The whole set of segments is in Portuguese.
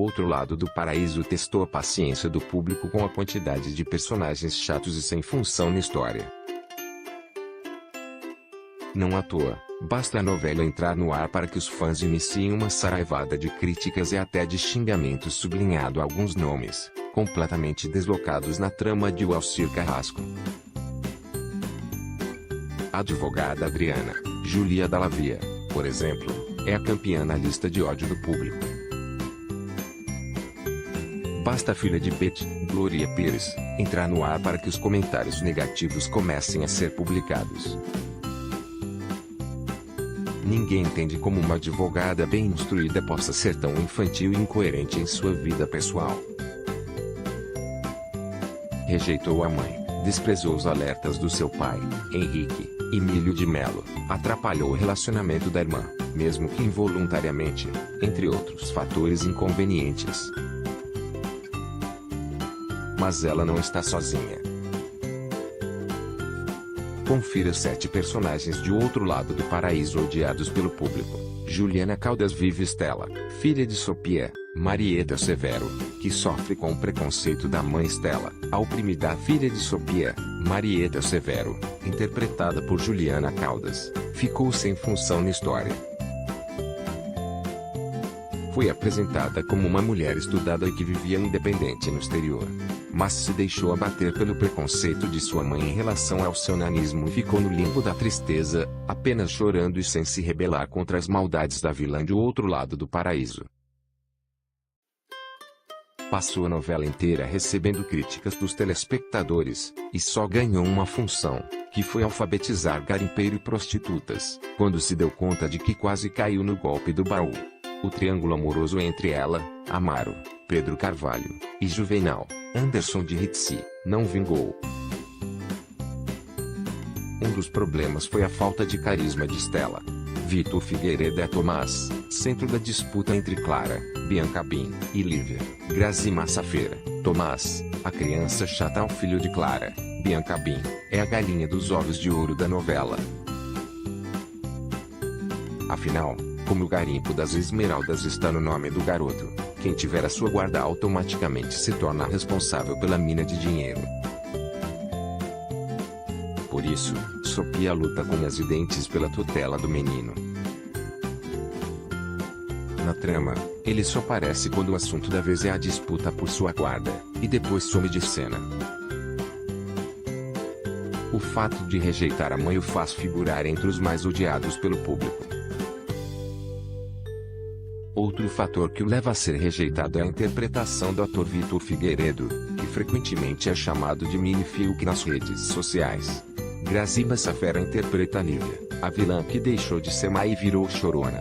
Outro Lado do Paraíso testou a paciência do público com a quantidade de personagens chatos e sem função na história. Não à toa, basta a novela entrar no ar para que os fãs iniciem uma saraivada de críticas e até de xingamentos, sublinhado alguns nomes, completamente deslocados na trama de Walcir Carrasco. A advogada Adriana, Júlia Dallavia, por exemplo, é a campeã na lista de ódio do público. Basta a filha de Betty, Glória Pires, entrar no ar para que os comentários negativos comecem a ser publicados. Ninguém entende como uma advogada bem instruída possa ser tão infantil e incoerente em sua vida pessoal. Rejeitou a mãe, desprezou os alertas do seu pai, Henrique Emílio de Mello, atrapalhou o relacionamento da irmã, mesmo que involuntariamente, entre outros fatores inconvenientes. Mas ela não está sozinha. Confira 7 personagens de Outro Lado do Paraíso odiados pelo público. Juliana Caldas vive Estela, filha de Sofia, Marieta Severo, que sofre com o preconceito da mãe Estela, a oprimida filha de Sofia, Marieta Severo, interpretada por Juliana Caldas, ficou sem função na história. Foi apresentada como uma mulher estudada e que vivia independente no exterior, mas se deixou abater pelo preconceito de sua mãe em relação ao seu nanismo e ficou no limbo da tristeza, apenas chorando e sem se rebelar contra as maldades da vilã de Outro Lado do Paraíso. Passou a novela inteira recebendo críticas dos telespectadores, e só ganhou uma função, que foi alfabetizar garimpeiro e prostitutas, quando se deu conta de que quase caiu no golpe do baú. O triângulo amoroso entre ela, Amaro, Pedro Carvalho e Juvenal, Anderson de Ritzi, não vingou. Um dos problemas foi a falta de carisma de Estela. Vitor Figueiredo é Tomás, centro da disputa entre Clara, Bianca Bin e Lívia, Grazi Massafera. Tomás, a criança chata ao filho de Clara, Bianca Bin, é a galinha dos ovos de ouro da novela. Afinal, como o garimpo das esmeraldas está no nome do garoto, quem tiver a sua guarda automaticamente se torna responsável pela mina de dinheiro. Por isso, Sofia luta com unhas e dentes pela tutela do menino. Na trama, ele só aparece quando o assunto da vez é a disputa por sua guarda, e depois some de cena. O fato de rejeitar a mãe o faz figurar entre os mais odiados pelo público. Outro fator que o leva a ser rejeitado é a interpretação do ator Vitor Figueiredo, que frequentemente é chamado de Mini Fiuk nas redes sociais. Grazi Massafera interpreta a Lívia, a vilã que deixou de ser má e virou chorona.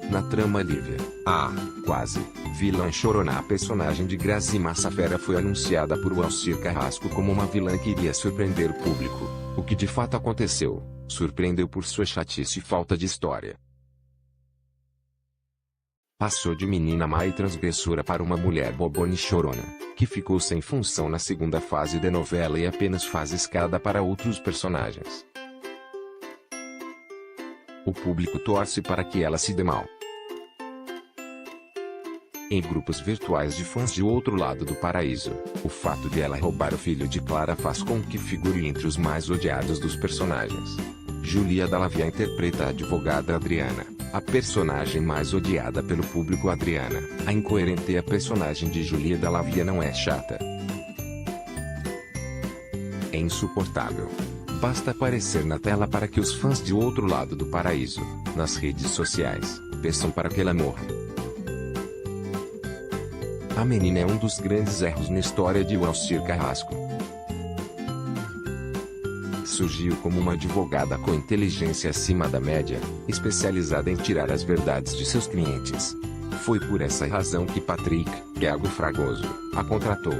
Na trama Lívia, a quase vilã chorona, a personagem de Grazi Massafera foi anunciada por Walcir Carrasco como uma vilã que iria surpreender o público, o que de fato aconteceu, surpreendeu por sua chatice e falta de história. Passou de menina má e transgressora para uma mulher bobona e chorona, que ficou sem função na segunda fase da novela e apenas faz escada para outros personagens. O público torce para que ela se dê mal. Em grupos virtuais de fãs de Outro Lado do Paraíso, o fato de ela roubar o filho de Clara faz com que figure entre os mais odiados dos personagens. Júlia Dallavia interpreta a advogada Adriana, a personagem mais odiada pelo público. Adriana, a incoerente, a personagem de Júlia Dallavia não é chata. É insuportável. Basta aparecer na tela para que os fãs de Outro Lado do Paraíso, nas redes sociais, peçam para que ela morra. A menina é um dos grandes erros na história de Walcir Carrasco. Surgiu como uma advogada com inteligência acima da média, especializada em tirar as verdades de seus clientes. Foi por essa razão que Patrick Thiago Fragoso a contratou.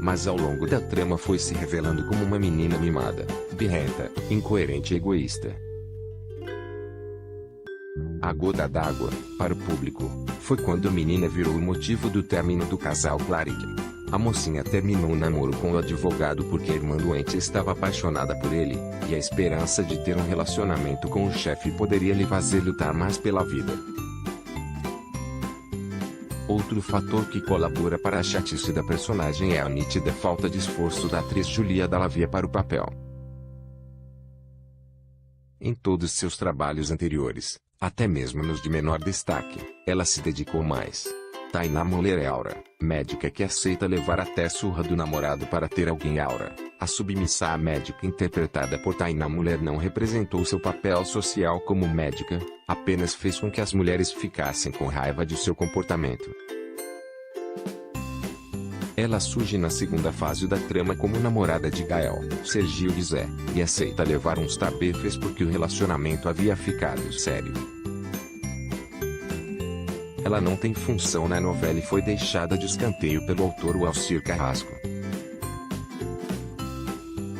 Mas ao longo da trama foi se revelando como uma menina mimada, birrenta, incoerente e egoísta. A gota d'água, para o público, foi quando a menina virou o motivo do término do casal Clarick. A mocinha terminou o namoro com o advogado porque a irmã doente estava apaixonada por ele, e a esperança de ter um relacionamento com o chefe poderia lhe fazer lutar mais pela vida. Outro fator que colabora para a chatice da personagem é a nítida falta de esforço da atriz Julia Dallavia para o papel. Em todos seus trabalhos anteriores, até mesmo nos de menor destaque, ela se dedicou mais. Tainá Muller é Aura, médica que aceita levar até surra do namorado para ter alguém. Aura, a submissa médica interpretada por Tainá Muller, não representou seu papel social como médica, apenas fez com que as mulheres ficassem com raiva de seu comportamento. Ela surge na segunda fase da trama como namorada de Gael, Sergio Guizé, e aceita levar uns tabefes porque o relacionamento havia ficado sério. Ela não tem função na novela e foi deixada de escanteio pelo autor Alcir Carrasco.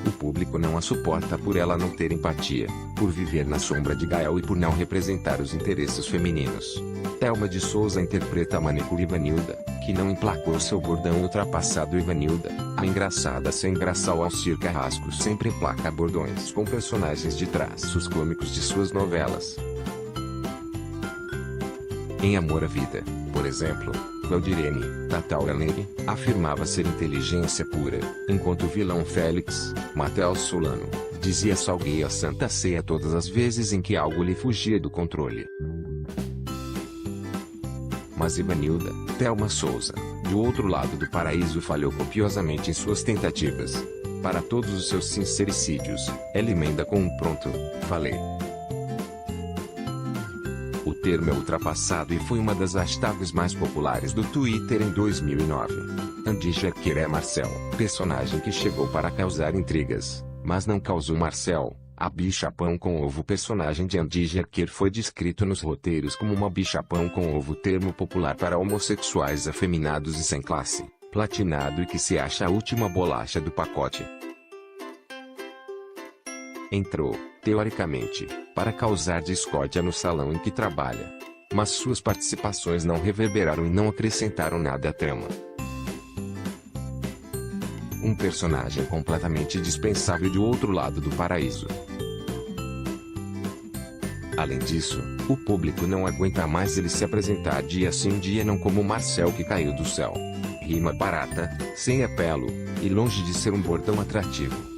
O público não a suporta por ela não ter empatia, por viver na sombra de Gael e por não representar os interesses femininos. Thelma de Souza interpreta a manicure Ivanilda, que não emplacou seu bordão ultrapassado. Ivanilda, a engraçada sem graça. O Alcir Carrasco sempre emplaca bordões com personagens de traços cômicos de suas novelas. Em Amor à Vida, por exemplo, Claudirene, da Tauralene, afirmava ser inteligência pura, enquanto o vilão Félix, Matheus Solano, dizia salguei a Santa Ceia todas as vezes em que algo lhe fugia do controle. Mas Ivanilda, Thelma Souza, do outro lado do paraíso, falhou copiosamente em suas tentativas. Para todos os seus sincericídios, ela emenda com um pronto, falei. O termo é ultrapassado e foi uma das hashtags mais populares do Twitter em 2009. Andy Jerker é Marcel, personagem que chegou para causar intrigas, mas não causou. Marcel, a bicha-pão com ovo. Personagem de Andy Jerker foi descrito nos roteiros como uma bicha-pão com ovo, termo popular para homossexuais afeminados e sem classe, platinado e que se acha a última bolacha do pacote. Entrou, teoricamente, para causar discórdia no salão em que trabalha. Mas suas participações não reverberaram e não acrescentaram nada à trama. Um personagem completamente dispensável do outro lado do paraíso. Além disso, o público não aguenta mais ele se apresentar dia sim dia não como Marcel que caiu do céu. Rima barata, sem apelo, e longe de ser um bordão atrativo.